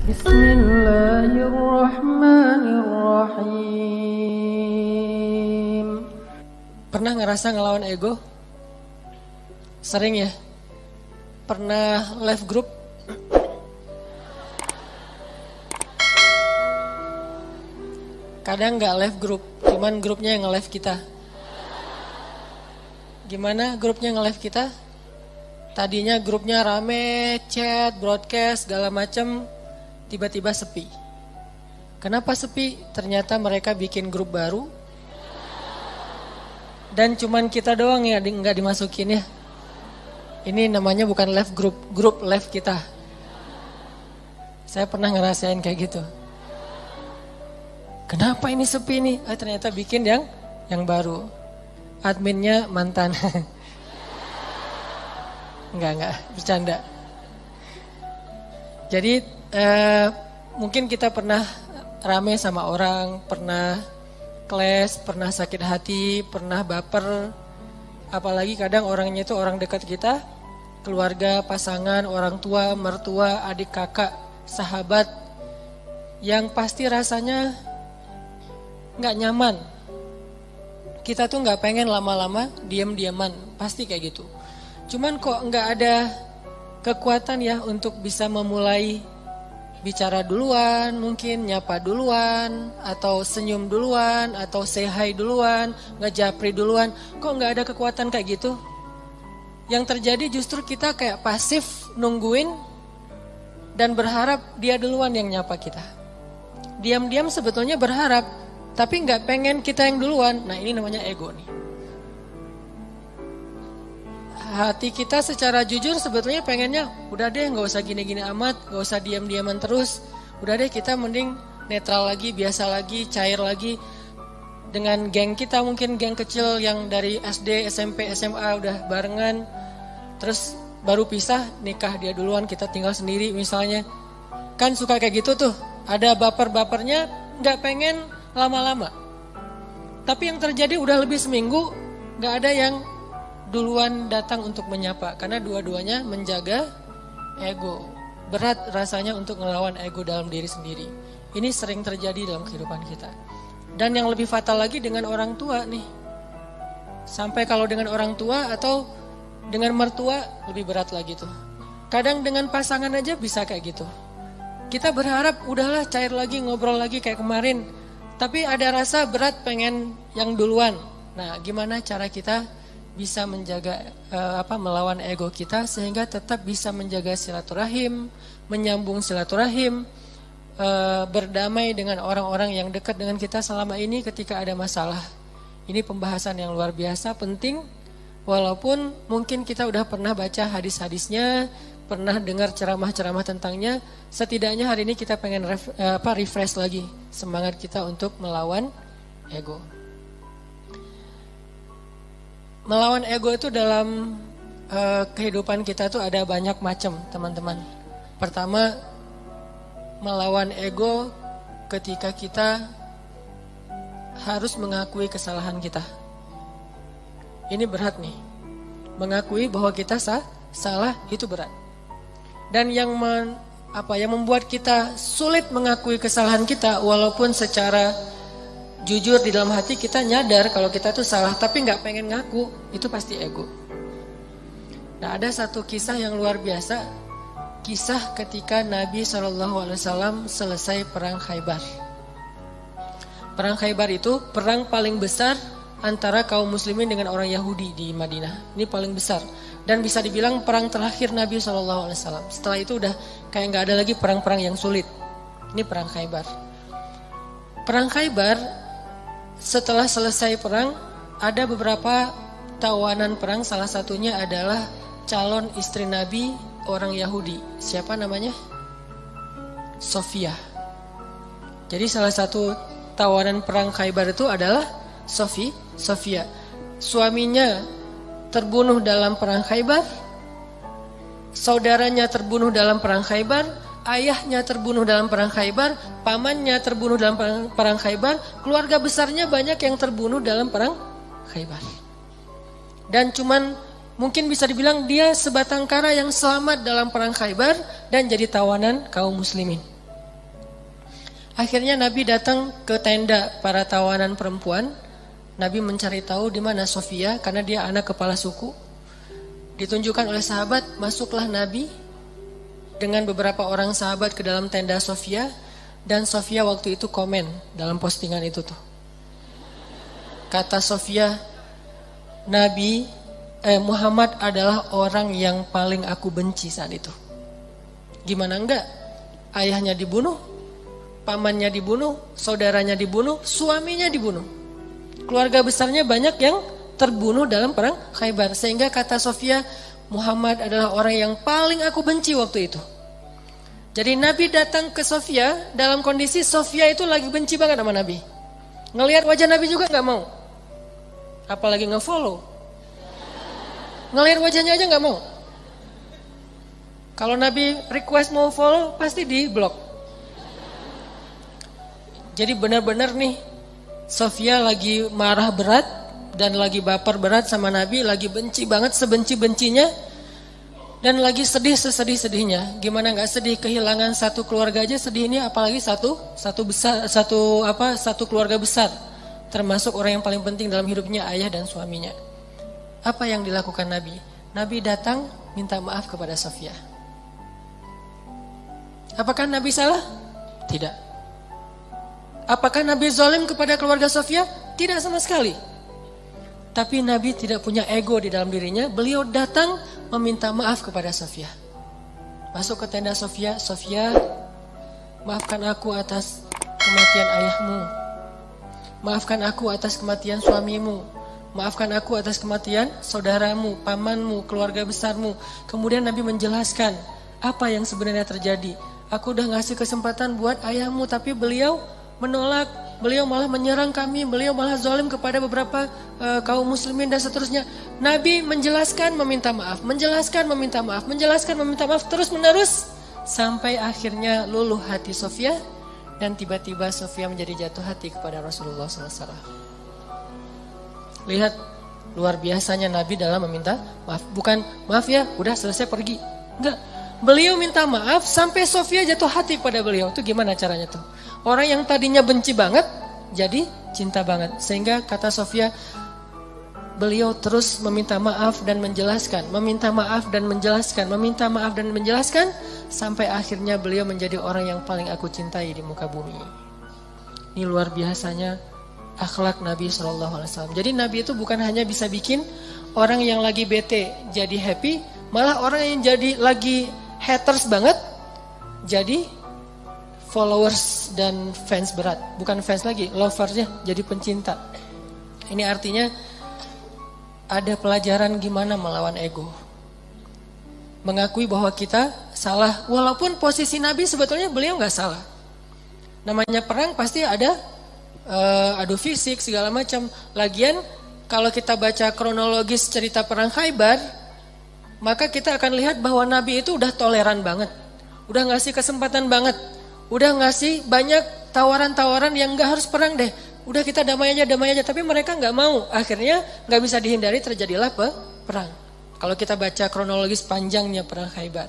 Bismillahirrahmanirrahim. Pernah ngerasa ngelawan ego? Sering ya? Pernah left group? Kadang gak left group, cuman grupnya yang nge-left kita. Gimana grupnya nge-left kita? Tadinya grupnya rame, chat, broadcast, segala macem, tiba-tiba sepi. Kenapa sepi? Ternyata mereka bikin grup baru. Dan cuman kita doang ya nggak dimasukin ya. Ini namanya bukan left group, grup left kita. Saya pernah ngerasain kayak gitu. Kenapa ini sepi nih? Ternyata bikin yang baru. Adminnya mantan. Enggak, bercanda. Jadi mungkin kita pernah rame sama orang, pernah clash, pernah sakit hati, pernah baper. Apalagi kadang orangnya itu orang dekat kita, keluarga, pasangan, orang tua, mertua, adik kakak, sahabat, yang pasti rasanya nggak nyaman. Kita tuh nggak pengen lama-lama diam-diaman, pasti kayak gitu. Cuman kok nggak ada kekuatan ya untuk bisa memulai bicara duluan, mungkin nyapa duluan, atau senyum duluan, atau say hi duluan, ngejapri duluan. Kok nggak ada kekuatan kayak gitu? Yang terjadi justru kita kayak pasif nungguin dan berharap dia duluan yang nyapa kita. Diam-diam sebetulnya berharap, tapi nggak pengen kita yang duluan. Nah ini namanya ego nih. Hati kita secara jujur sebetulnya pengennya udah deh gak usah gini-gini amat, gak usah diam-diaman terus. Udah deh kita mending netral lagi, biasa lagi, cair lagi. Dengan geng kita mungkin geng kecil yang dari SD, SMP, SMA udah barengan. Terus baru pisah, nikah dia duluan, kita tinggal sendiri misalnya. Kan suka kayak gitu tuh, ada baper-bapernya gak pengen lama-lama. Tapi yang terjadi udah lebih seminggu gak ada yang duluan datang untuk menyapa, karena dua-duanya menjaga ego. Berat rasanya untuk ngelawan ego dalam diri sendiri. Ini sering terjadi dalam kehidupan kita. Dan yang lebih fatal lagi dengan orang tua nih. Sampai kalau dengan orang tua atau dengan mertua lebih berat lagi tuh. Kadang dengan pasangan aja bisa kayak gitu. Kita berharap udahlah cair lagi, ngobrol lagi kayak kemarin. Tapi ada rasa berat pengen yang duluan. Nah, gimana cara kita bisa menjaga melawan ego kita sehingga tetap bisa menjaga silaturahim, menyambung silaturahim, berdamai dengan orang-orang yang dekat dengan kita selama ini ketika ada masalah. Ini pembahasan yang luar biasa penting, walaupun mungkin kita udah pernah baca hadis-hadisnya, pernah dengar ceramah-ceramah tentangnya, setidaknya hari ini kita pengen refresh lagi semangat kita untuk melawan ego. Melawan ego itu dalam kehidupan kita tuh ada banyak macam, teman-teman. Pertama, melawan ego ketika kita harus mengakui kesalahan kita. Ini berat nih. Mengakui bahwa kita salah itu berat. Dan yang membuat kita sulit mengakui kesalahan kita, walaupun secara jujur di dalam hati kita nyadar kalau kita tuh salah, tapi nggak pengen ngaku, itu pasti ego. Nah, ada satu kisah yang luar biasa, kisah ketika Nabi SAW selesai perang Khaybar. Perang Khaybar itu perang paling besar antara kaum muslimin dengan orang Yahudi di Madinah. Ini paling besar dan bisa dibilang perang terakhir Nabi SAW. Setelah itu udah kayak nggak ada lagi perang-perang yang sulit. Ini perang Khaybar. Perang Khaybar, setelah selesai perang, ada beberapa tawanan perang. Salah satunya adalah calon istri Nabi, orang Yahudi. Siapa namanya? Sofia. Jadi salah satu tawanan perang Khaybar itu adalah Sofia. Suaminya terbunuh dalam perang Khaybar, saudaranya terbunuh dalam perang Khaybar, ayahnya terbunuh dalam perang Khaybar, pamannya terbunuh dalam perang Khaybar, keluarga besarnya banyak yang terbunuh dalam perang Khaybar. Dan cuman mungkin bisa dibilang dia sebatang kara yang selamat dalam perang Khaybar dan jadi tawanan kaum muslimin. Akhirnya Nabi datang ke tenda para tawanan perempuan. Nabi mencari tahu di mana Sofia karena dia anak kepala suku. Ditunjukkan oleh sahabat, masuklah Nabi dengan beberapa orang sahabat ke dalam tenda Sofia. Dan Sofia waktu itu komen dalam postingan itu tuh. Kata Sofia, Muhammad adalah orang yang paling aku benci saat itu. Gimana enggak? Ayahnya dibunuh, pamannya dibunuh, saudaranya dibunuh, suaminya dibunuh. Keluarga besarnya banyak yang terbunuh dalam perang Khaybar. Sehingga kata Sofia, Muhammad adalah orang yang paling aku benci waktu itu. Jadi Nabi datang ke Sofia dalam kondisi Sofia itu lagi benci banget sama Nabi. Ngelihat wajah Nabi juga gak mau. Apalagi nge-follow. Ngelihat wajahnya aja gak mau. Kalau Nabi request mau follow, pasti di blok. Jadi benar-benar nih, Sofia lagi marah berat dan lagi baper berat sama Nabi, lagi benci banget sebenci-bencinya. Dan lagi sedih sesedih-sedihnya. Gimana gak sedih, kehilangan satu keluarga aja sedih ini, apalagi satu keluarga besar. Termasuk orang yang paling penting dalam hidupnya, ayah dan suaminya. Apa yang dilakukan Nabi? Nabi datang minta maaf kepada Sofia. Apakah Nabi salah? Tidak. Apakah Nabi zalim kepada keluarga Sofia? Tidak sama sekali. Tapi Nabi tidak punya ego di dalam dirinya. Beliau datang meminta maaf kepada Sofia. Masuk ke tenda Sofia. Sofia, maafkan aku atas kematian ayahmu. Maafkan aku atas kematian suamimu. Maafkan aku atas kematian saudaramu, pamanmu, keluarga besarmu. Kemudian Nabi menjelaskan apa yang sebenarnya terjadi. Aku udah ngasih kesempatan buat ayahmu, tapi beliau menolak. Beliau malah menyerang kami, beliau malah zalim kepada beberapa kaum muslimin dan seterusnya. Nabi menjelaskan, meminta maaf, menjelaskan, meminta maaf, menjelaskan, meminta maaf terus menerus sampai akhirnya luluh hati Sofia dan tiba-tiba Sofia menjadi jatuh hati kepada Rasulullah SAW. Lihat luar biasanya Nabi dalam meminta maaf. Bukan maaf ya, udah selesai pergi. Enggak. Beliau minta maaf sampai Sofia jatuh hati pada beliau. Itu gimana caranya tuh? Orang yang tadinya benci banget jadi cinta banget. Sehingga kata Sofia, beliau terus meminta maaf dan menjelaskan, meminta maaf dan menjelaskan, meminta maaf dan menjelaskan sampai akhirnya beliau menjadi orang yang paling aku cintai di muka bumi. Ini luar biasanya akhlak Nabi SAW. Jadi Nabi itu bukan hanya bisa bikin orang yang lagi bete jadi happy, malah orang yang jadi lagi haters banget jadi followers dan fans berat. Bukan fans lagi, loversnya jadi pencinta. Ini artinya ada pelajaran gimana melawan ego. Mengakui bahwa kita salah. Walaupun posisi Nabi sebetulnya beliau gak salah. Namanya perang pasti ada adu fisik segala macam. Lagian kalau kita baca kronologis cerita perang Khaybar, maka kita akan lihat bahwa Nabi itu udah toleran banget. Udah ngasih kesempatan banget. Udah ngasih banyak tawaran-tawaran yang gak harus perang deh. Udah kita damai aja. Tapi mereka gak mau. Akhirnya gak bisa dihindari terjadilah perang. Kalau kita baca kronologis panjangnya perang Khaybar.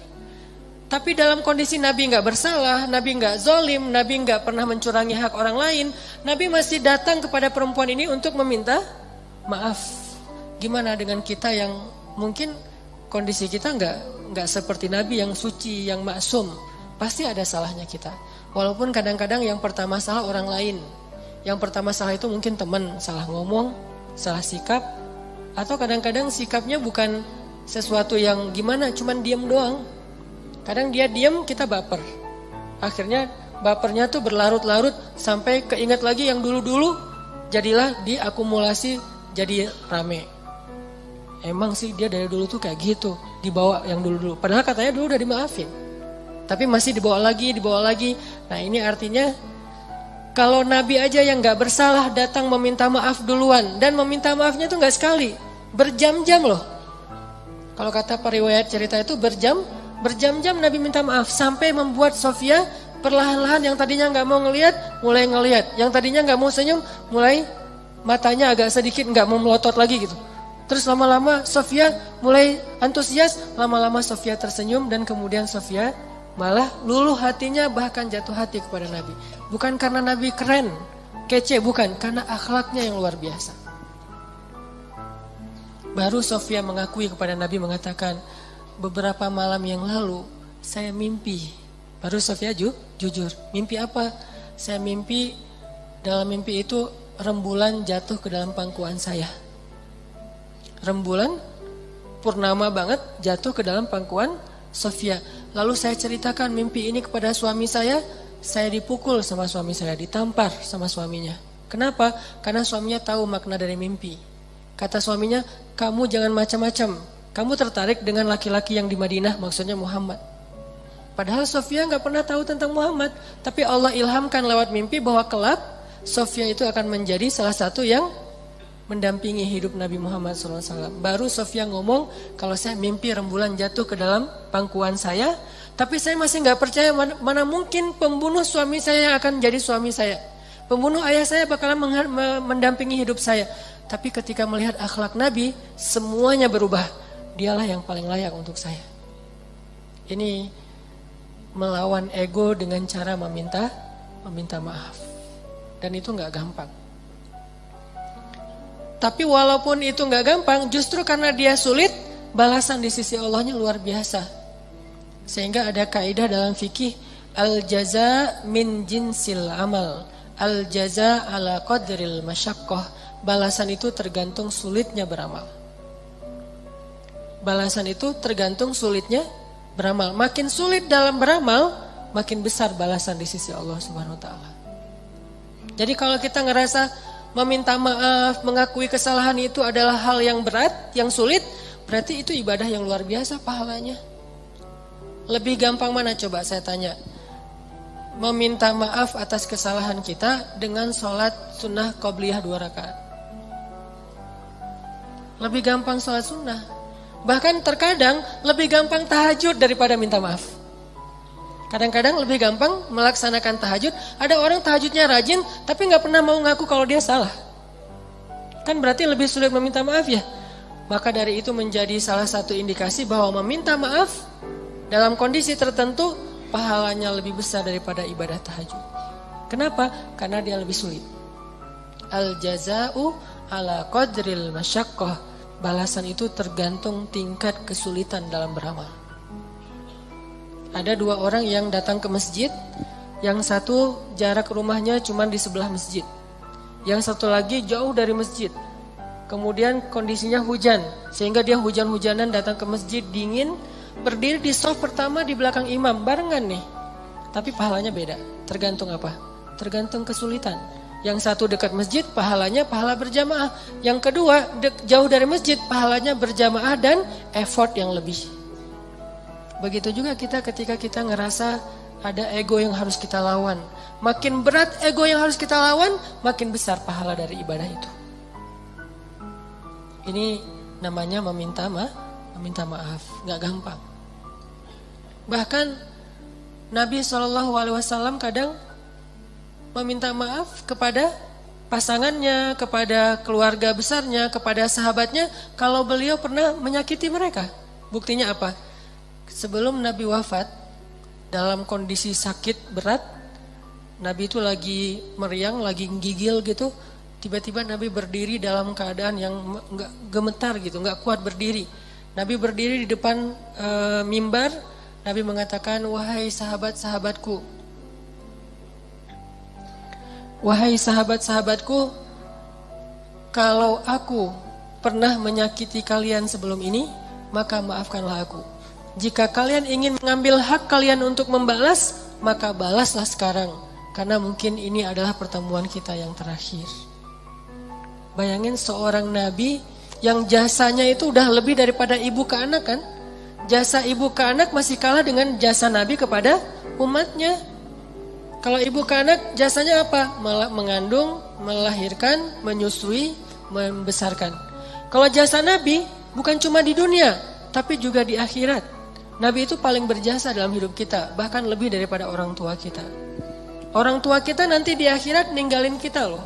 Tapi dalam kondisi Nabi gak bersalah, Nabi gak zolim, Nabi gak pernah mencurangi hak orang lain. Nabi masih datang kepada perempuan ini untuk meminta maaf. Gimana dengan kita yang mungkin kondisi kita gak seperti Nabi yang suci, yang maksum. Pasti ada salahnya kita. Walaupun kadang-kadang yang pertama salah orang lain. Yang pertama salah itu mungkin teman, salah ngomong, salah sikap. Atau kadang-kadang sikapnya bukan sesuatu yang gimana, cuman diam doang. Kadang dia diam, kita baper. Akhirnya bapernya tuh berlarut-larut sampai keinget lagi yang dulu-dulu. Jadilah diakumulasi jadi rame. Emang sih dia dari dulu tuh kayak gitu, dibawa yang dulu-dulu. Padahal katanya dulu udah dimaafin. Tapi masih dibawa lagi. Nah ini artinya kalau Nabi aja yang gak bersalah datang meminta maaf duluan. Dan meminta maafnya tuh gak sekali, berjam-jam loh. Kalau kata periwayat cerita itu berjam-jam Nabi minta maaf. Sampai membuat Sofia perlahan-lahan yang tadinya gak mau ngelihat, mulai ngelihat. Yang tadinya gak mau senyum, mulai matanya agak sedikit gak mau melotot lagi gitu. Terus lama-lama Sofia mulai antusias, lama-lama Sofia tersenyum dan kemudian Sofia Malah luluh hatinya, bahkan jatuh hati kepada Nabi. Bukan karena Nabi keren, kece, bukan. Karena akhlaknya yang luar biasa. Baru Sofia mengakui kepada Nabi, mengatakan, beberapa malam yang lalu saya mimpi. Baru Sofia jujur. Mimpi apa? Saya mimpi, dalam mimpi itu rembulan jatuh ke dalam pangkuan saya. Rembulan purnama banget jatuh ke dalam pangkuan Sofia. Lalu saya ceritakan mimpi ini kepada suami saya dipukul sama suami saya, ditampar sama suaminya. Kenapa? Karena suaminya tahu makna dari mimpi. Kata suaminya, kamu jangan macam-macam. Kamu tertarik dengan laki-laki yang di Madinah, maksudnya Muhammad. Padahal Sofia nggak pernah tahu tentang Muhammad. Tapi Allah ilhamkan lewat mimpi bahwa kelak Sofia itu akan menjadi salah satu yang mendampingi hidup Nabi Muhammad SAW. Baru Sofia ngomong, kalau saya mimpi rembulan jatuh ke dalam pangkuan saya, tapi saya masih nggak percaya, mana mungkin pembunuh suami saya yang akan jadi suami saya. Pembunuh ayah saya bakalan mendampingi hidup saya. Tapi ketika melihat akhlak Nabi, semuanya berubah. Dialah yang paling layak untuk saya. Ini melawan ego dengan cara meminta maaf. Dan itu nggak gampang. Tapi walaupun itu nggak gampang, justru karena dia sulit, balasan di sisi Allahnya luar biasa. Sehingga ada kaidah dalam fikih, al-jaza min jinsil amal, al-jaza ala qadril masyaqqah. Balasan itu tergantung sulitnya beramal. Balasan itu tergantung sulitnya beramal. Makin sulit dalam beramal, makin besar balasan di sisi Allah Subhanahu wa taala. Jadi kalau kita ngerasa meminta maaf, mengakui kesalahan itu adalah hal yang berat, yang sulit, berarti itu ibadah yang luar biasa pahalanya. Lebih gampang mana coba saya tanya? Meminta maaf atas kesalahan kita dengan sholat sunnah qobliyah 2 rakaat. Lebih gampang sholat sunnah. Bahkan terkadang lebih gampang tahajud daripada minta maaf. Kadang-kadang lebih gampang melaksanakan tahajud. Ada orang tahajudnya rajin, tapi nggak pernah mau ngaku kalau dia salah. Kan berarti lebih sulit meminta maaf ya. Maka dari itu menjadi salah satu indikasi bahwa meminta maaf dalam kondisi tertentu pahalanya lebih besar daripada ibadah tahajud. Kenapa? Karena dia lebih sulit. Al-jaza'u ala qadril masyaqqah. Balasan itu tergantung tingkat kesulitan dalam beramal. Ada 2 orang yang datang ke masjid. Yang satu jarak rumahnya cuma di sebelah masjid. Yang satu lagi jauh dari masjid. Kemudian kondisinya hujan. Sehingga dia hujan-hujanan datang ke masjid dingin. Berdiri di shaf pertama di belakang imam. Barengan nih. Tapi pahalanya beda. Tergantung apa? Tergantung kesulitan. Yang satu dekat masjid pahalanya pahala berjamaah. Yang kedua jauh dari masjid pahalanya berjamaah dan effort yang lebih. Begitu juga kita ketika kita ngerasa ada ego yang harus kita lawan. Makin berat ego yang harus kita lawan, makin besar pahala dari ibadah itu. Ini namanya meminta maaf, nggak gampang. Bahkan Nabi SAW kadang meminta maaf kepada pasangannya, kepada keluarga besarnya, kepada sahabatnya, kalau beliau pernah menyakiti mereka. Buktinya apa? Sebelum Nabi wafat, dalam kondisi sakit berat, Nabi itu lagi meriang, lagi gigil gitu. Tiba-tiba Nabi berdiri dalam keadaan yang nggak gemetar gitu, nggak kuat berdiri. Nabi berdiri di depan mimbar. Nabi mengatakan, wahai sahabat-sahabatku, wahai sahabat-sahabatku, kalau aku pernah menyakiti kalian sebelum ini, maka maafkanlah aku. Jika kalian ingin mengambil hak kalian untuk membalas, maka balaslah sekarang. Karena mungkin ini adalah pertemuan kita yang terakhir. Bayangin seorang nabi yang jasanya itu udah lebih daripada ibu ke anak kan? Jasa ibu ke anak masih kalah dengan jasa nabi kepada umatnya. Kalau ibu ke anak jasanya apa? Mengandung, melahirkan, menyusui, membesarkan. Kalau jasa nabi bukan cuma di dunia, tapi juga di akhirat. Nabi itu paling berjasa dalam hidup kita, bahkan lebih daripada orang tua kita. Orang tua kita nanti di akhirat ninggalin kita loh.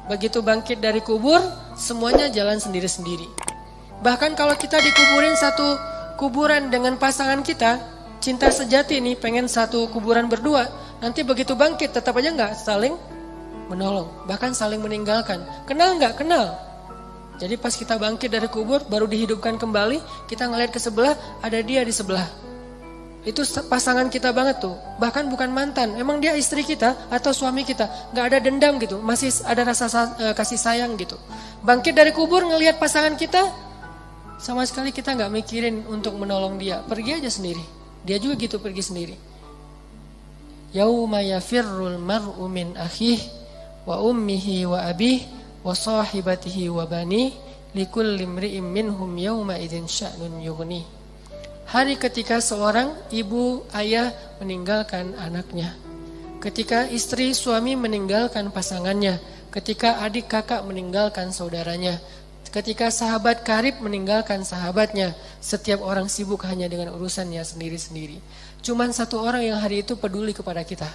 Begitu bangkit dari kubur, semuanya jalan sendiri-sendiri. Bahkan kalau kita dikuburin satu kuburan dengan pasangan kita, cinta sejati nih, pengen satu kuburan berdua. Nanti begitu bangkit tetap aja nggak saling menolong, bahkan saling meninggalkan. Kenal nggak? Kenal. Jadi pas kita bangkit dari kubur, baru dihidupkan kembali, kita ngeliat ke sebelah, ada dia di sebelah. Itu pasangan kita banget tuh. Bahkan bukan mantan, emang dia istri kita atau suami kita. Gak ada dendam gitu, masih ada rasa kasih sayang gitu. Bangkit dari kubur ngelihat pasangan kita, sama sekali kita gak mikirin untuk menolong dia. Pergi aja sendiri. Dia juga gitu, pergi sendiri. Yauma yafirrul mar'u min akhih wa ummihi wa abih wa sahibatihi wa bani likulli imri'in minhum yauma idzin sya'nun yughni. Hari ketika seorang ibu ayah meninggalkan anaknya, ketika istri suami meninggalkan pasangannya, ketika adik kakak meninggalkan saudaranya, ketika sahabat karib meninggalkan sahabatnya, setiap orang sibuk hanya dengan urusannya sendiri-sendiri. Cuman satu orang yang hari itu peduli kepada kita.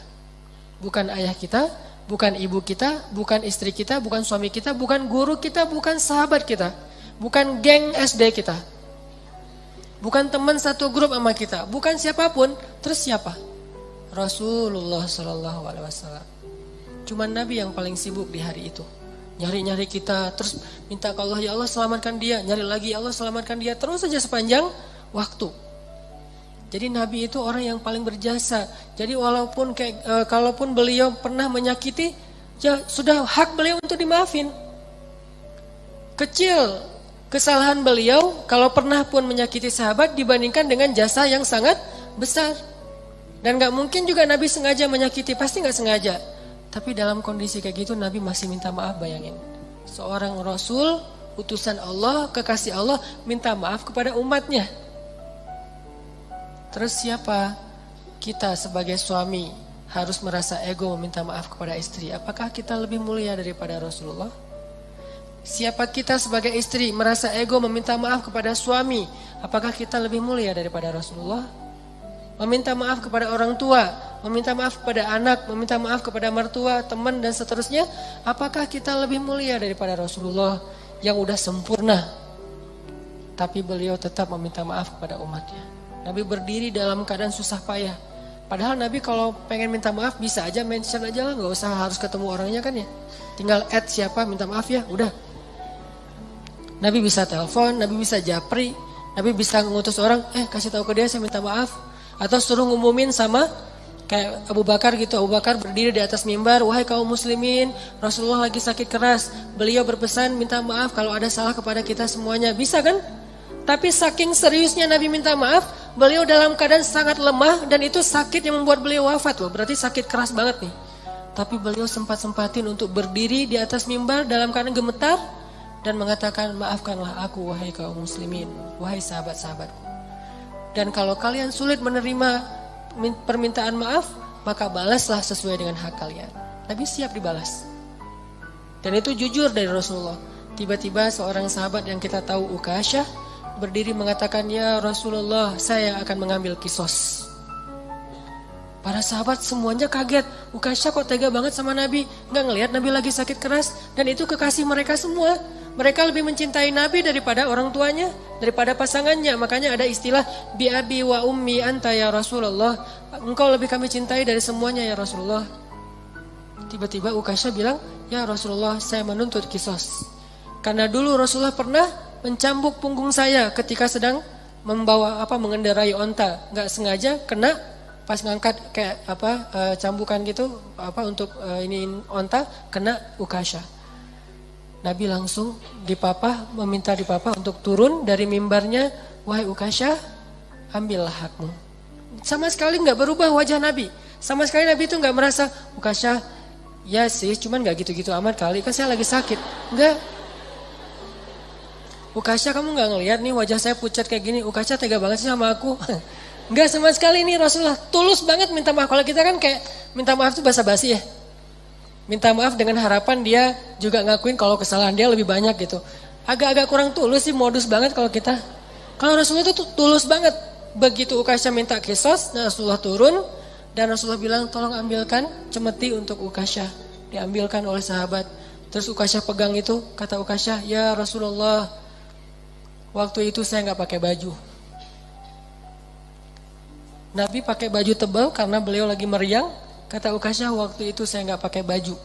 Bukan ayah kita, bukan ibu kita, bukan istri kita, bukan suami kita, bukan guru kita, bukan sahabat kita, bukan geng SD kita. Bukan teman satu grup sama kita, bukan siapapun. Terus siapa? Rasulullah Sallallahu Alaihi Wasallam. Cuman Nabi yang paling sibuk di hari itu. Nyari-nyari kita, terus minta ke Allah, ya Allah selamatkan dia. Nyari lagi, ya Allah selamatkan dia. Terus saja sepanjang waktu. Jadi Nabi itu orang yang paling berjasa. Jadi walaupun kalaupun beliau pernah menyakiti, ya sudah hak beliau untuk dimaafin. Kecil kesalahan beliau kalau pernah pun menyakiti sahabat dibandingkan dengan jasa yang sangat besar. Dan gak mungkin juga Nabi sengaja menyakiti, pasti gak sengaja. Tapi dalam kondisi kayak gitu Nabi masih minta maaf, bayangin. Seorang Rasul, utusan Allah, kekasih Allah, minta maaf kepada umatnya. Terus siapa? Kita sebagai suami harus merasa ego meminta maaf kepada istri. Apakah kita lebih mulia daripada Rasulullah? Siapa kita sebagai istri merasa ego meminta maaf kepada suami, apakah kita lebih mulia daripada Rasulullah? Meminta maaf kepada orang tua, meminta maaf kepada anak, meminta maaf kepada mertua, teman dan seterusnya, apakah kita lebih mulia daripada Rasulullah yang udah sempurna? Tapi beliau tetap meminta maaf kepada umatnya. Nabi berdiri dalam keadaan susah payah. Padahal Nabi kalau pengen minta maaf bisa aja mention aja lah, gak usah harus ketemu orangnya kan ya. Tinggal add siapa minta maaf ya, udah. Nabi bisa telepon, Nabi bisa japri, Nabi bisa ngutus orang, kasih tahu ke dia saya minta maaf. Atau suruh ngumumin sama kayak Abu Bakar gitu. Abu Bakar berdiri di atas mimbar, wahai kaum muslimin, Rasulullah lagi sakit keras. Beliau berpesan minta maaf kalau ada salah kepada kita semuanya. Bisa kan? Tapi saking seriusnya Nabi minta maaf, beliau dalam keadaan sangat lemah dan itu sakit yang membuat beliau wafat loh. Berarti sakit keras banget nih. Tapi beliau sempat-sempatin untuk berdiri di atas mimbar dalam keadaan gemetar dan mengatakan, maafkanlah aku wahai kaum muslimin, wahai sahabat-sahabatku. Dan kalau kalian sulit menerima permintaan maaf, maka balaslah sesuai dengan hak kalian. Nabi siap dibalas. Dan itu jujur dari Rasulullah. Tiba-tiba seorang sahabat yang kita tahu Ukasyah berdiri mengatakan, ya Rasulullah, saya akan mengambil kisos. Para sahabat semuanya kaget. Ukasyah kok tega banget sama Nabi, nggak ngelihat Nabi lagi sakit keras. Dan itu kekasih mereka semua. Mereka lebih mencintai Nabi daripada orang tuanya, daripada pasangannya. Makanya ada istilah bi abi wa ummi anta ya Rasulullah. Engkau lebih kami cintai dari semuanya ya Rasulullah. Tiba-tiba Ukasyah bilang, ya Rasulullah, saya menuntut kisos. Karena dulu Rasulullah pernah mencambuk punggung saya ketika sedang mengendarai onta. Nggak sengaja kena pas ngangkat kayak cambukan gitu untuk ini onta, kena Ukasyah. Nabi langsung meminta dipapah untuk turun dari mimbarnya. Wahai Ukasyah, ambillah hakmu. Sama sekali nggak berubah wajah Nabi. Sama sekali Nabi itu nggak merasa, Ukasyah, ya sih, cuman nggak gitu-gitu amat kali, kan saya lagi sakit. Nggak. Ukasyah, kamu nggak ngelihat nih wajah saya pucat kayak gini. Ukasyah tega banget sih sama aku. Nggak sama sekali nih Rasulullah tulus banget minta maaf. Kalau kita kan kayak minta maaf itu basa-basi ya. Minta maaf dengan harapan dia juga ngakuin kalau kesalahan dia lebih banyak gitu. Agak-agak kurang tulus sih, modus banget kalau kita. Kalau Rasulullah itu tulus banget. Begitu Ukasyah minta kisos, Rasulullah turun. Dan Rasulullah bilang, tolong ambilkan cemeti untuk Ukasyah. Diambilkan oleh sahabat. Terus Ukasyah pegang itu, kata Ukasyah, ya Rasulullah, waktu itu saya gak pakai baju. Nabi pakai baju tebal karena beliau lagi meriang. Kata Ukasyah, waktu itu saya nggak pakai baju.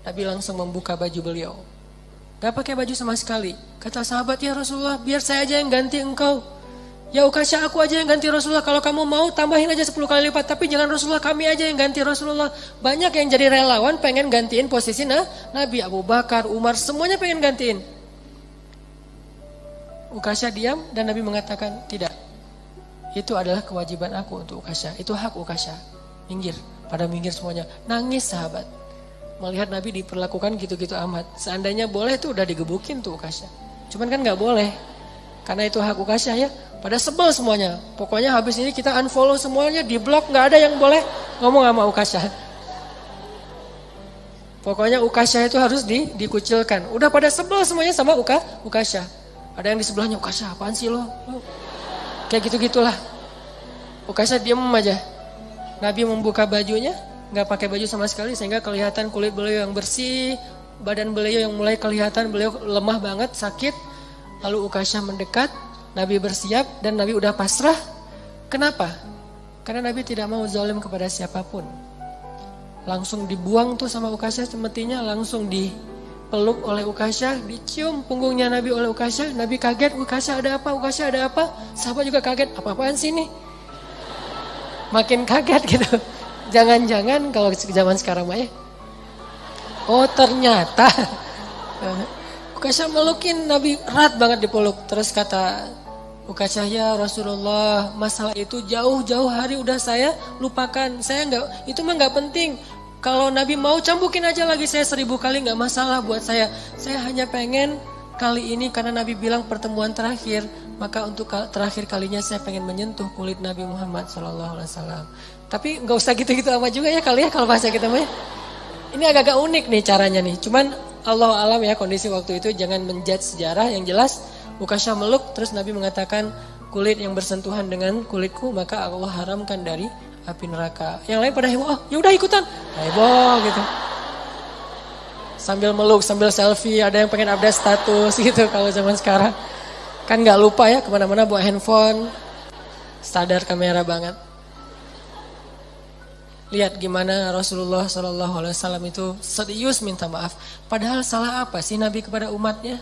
Nabi langsung membuka baju beliau. Gak pakai baju sama sekali. Kata sahabat, ya Rasulullah, biar saya aja yang ganti engkau. Ya Ukasyah, aku aja yang ganti Rasulullah. Kalau kamu mau tambahin aja 10 kali lipat. Tapi jangan Rasulullah, kami aja yang ganti Rasulullah. Banyak yang jadi relawan pengen gantiin posisi Nabi. Abu Bakar, Umar, semuanya pengen gantiin. Ukasyah diam dan Nabi mengatakan, tidak. Itu adalah kewajiban aku untuk Ukasyah. Itu hak Ukasyah. Minggir. Pada minggir semuanya. Nangis sahabat. Melihat Nabi diperlakukan gitu-gitu amat. Seandainya boleh tuh udah digebukin tuh Ukasyah. Cuman kan gak boleh. Karena itu hak Ukasyah ya. Pada sebel semuanya. Pokoknya habis ini kita unfollow semuanya. Di blog gak ada yang boleh ngomong sama Ukasyah. Pokoknya Ukasyah itu harus dikucilkan. Udah pada sebel semuanya sama Ukasyah. Ada yang di sebelahnya, Ukasyah apaan sih lo? Kayak gitu-gitulah. Ukasyah diem aja. Nabi membuka bajunya. Gak pakai baju sama sekali sehingga kelihatan kulit beliau yang bersih, badan beliau yang mulai kelihatan beliau lemah banget, sakit. Lalu Ukasyah mendekat, Nabi bersiap dan Nabi udah pasrah. Kenapa? Karena Nabi tidak mau zalim kepada siapapun. Langsung dibuang tuh sama Ukasyah semestinya, langsung dipeluk oleh Ukasyah, dicium punggungnya Nabi oleh Ukasyah. Nabi kaget, Ukasyah ada apa? Ukasyah ada apa? Sahabat juga kaget, apa-apaan sih ini? Makin kaget gitu. Jangan-jangan kalau zaman sekarang mah ya. Oh ternyata. Ukasyah melukin Nabi erat banget dipeluk. Terus kata Ukasyah, ya Rasulullah, masalah itu jauh-jauh hari udah saya lupakan. Saya itu mah nggak penting. Kalau Nabi mau cambukin aja lagi saya 1000 kali nggak masalah buat saya. Saya hanya pengen kali ini karena Nabi bilang pertemuan terakhir, maka untuk terakhir kalinya saya pengen menyentuh kulit Nabi Muhammad SAW. Tapi nggak usah gitu-gitu amat juga ya kali ya kalau bahasa kita mah. Ini agak-agak unik nih caranya nih. Cuman Allah alam ya kondisi waktu itu, jangan menjudge sejarah. Yang jelas Ukasyah meluk, terus Nabi mengatakan kulit yang bersentuhan dengan kulitku maka Allah haramkan dari api neraka. Yang lain pada heboh, oh yaudah ikutan, heboh gitu. Sambil meluk, sambil selfie, ada yang pengen update status gitu kalau zaman sekarang. Kan nggak lupa ya kemana-mana bawa handphone, sadar kamera banget. Lihat gimana Rasulullah SAW itu serius minta maaf. Padahal salah apa sih Nabi kepada umatnya?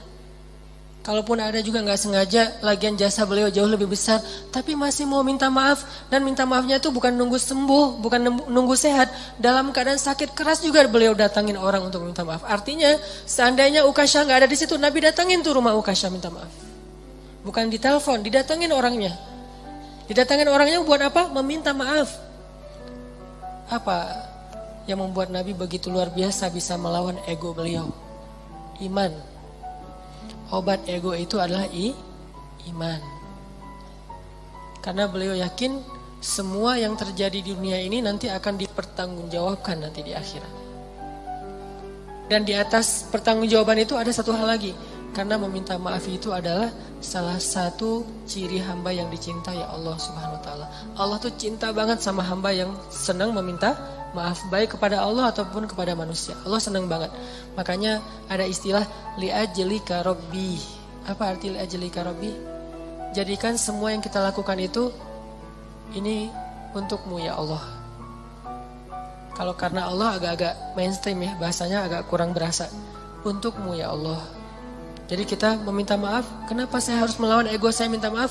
Kalaupun ada juga nggak sengaja, lagian jasa beliau jauh lebih besar, tapi masih mau minta maaf. Dan minta maafnya itu bukan nunggu sembuh, bukan nunggu sehat. Dalam keadaan sakit keras juga beliau datangin orang untuk minta maaf. Artinya seandainya Ukasyah nggak ada di situ, Nabi datangin tuh rumah Ukasyah minta maaf. Bukan ditelepon, didatangin orangnya. Didatangin orangnya buat apa? Meminta maaf. Apa yang membuat Nabi begitu luar biasa bisa melawan ego beliau? Iman. Obat ego itu adalah iman. Karena beliau yakin semua yang terjadi di dunia ini nanti akan dipertanggungjawabkan nanti di akhirat. Dan di atas pertanggungjawaban itu ada satu hal lagi. Karena meminta maaf itu adalah salah satu ciri hamba yang dicintai Allah Subhanahu wa taala. Allah tuh cinta banget sama hamba yang senang meminta maaf, baik kepada Allah ataupun kepada manusia. Allah senang banget. Makanya ada istilah li'ajlika rabbi. Apa arti li'ajlika rabbi? Jadikan semua yang kita lakukan itu ini untukmu ya Allah. Kalau karena Allah agak-agak mainstream ya, bahasanya agak kurang berasa. Untukmu ya Allah. Jadi kita meminta maaf, kenapa saya harus melawan ego saya minta maaf?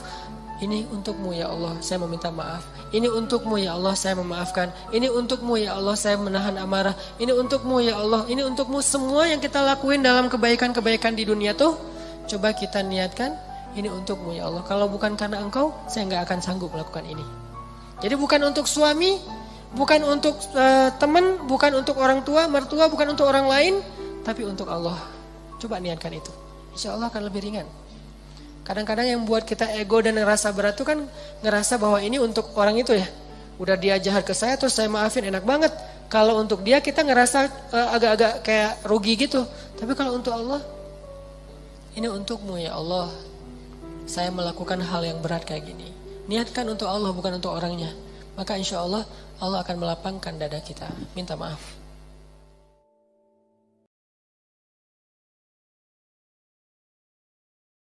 Ini untukmu ya Allah, saya meminta maaf. Ini untukmu ya Allah, saya memaafkan. Ini untukmu ya Allah, saya menahan amarah. Ini untukmu ya Allah, ini untukmu. Semua yang kita lakuin dalam kebaikan-kebaikan di dunia tuh, coba kita niatkan, ini untukmu ya Allah. Kalau bukan karena engkau, saya nggak akan sanggup melakukan ini. Jadi bukan untuk suami, bukan untuk teman, bukan untuk orang tua, mertua, bukan untuk orang lain, tapi untuk Allah. Coba niatkan itu. Insya Allah akan lebih ringan. Kadang-kadang yang buat kita ego dan ngerasa berat itu kan ngerasa bahwa ini untuk orang itu ya. Udah dia jahat ke saya terus saya maafin, enak banget. Kalau untuk dia kita ngerasa agak-agak kayak rugi gitu. Tapi kalau untuk Allah, ini untukmu ya Allah. Saya melakukan hal yang berat kayak gini. Niatkan untuk Allah bukan untuk orangnya. Maka insya Allah Allah akan melapangkan dada kita. Minta maaf.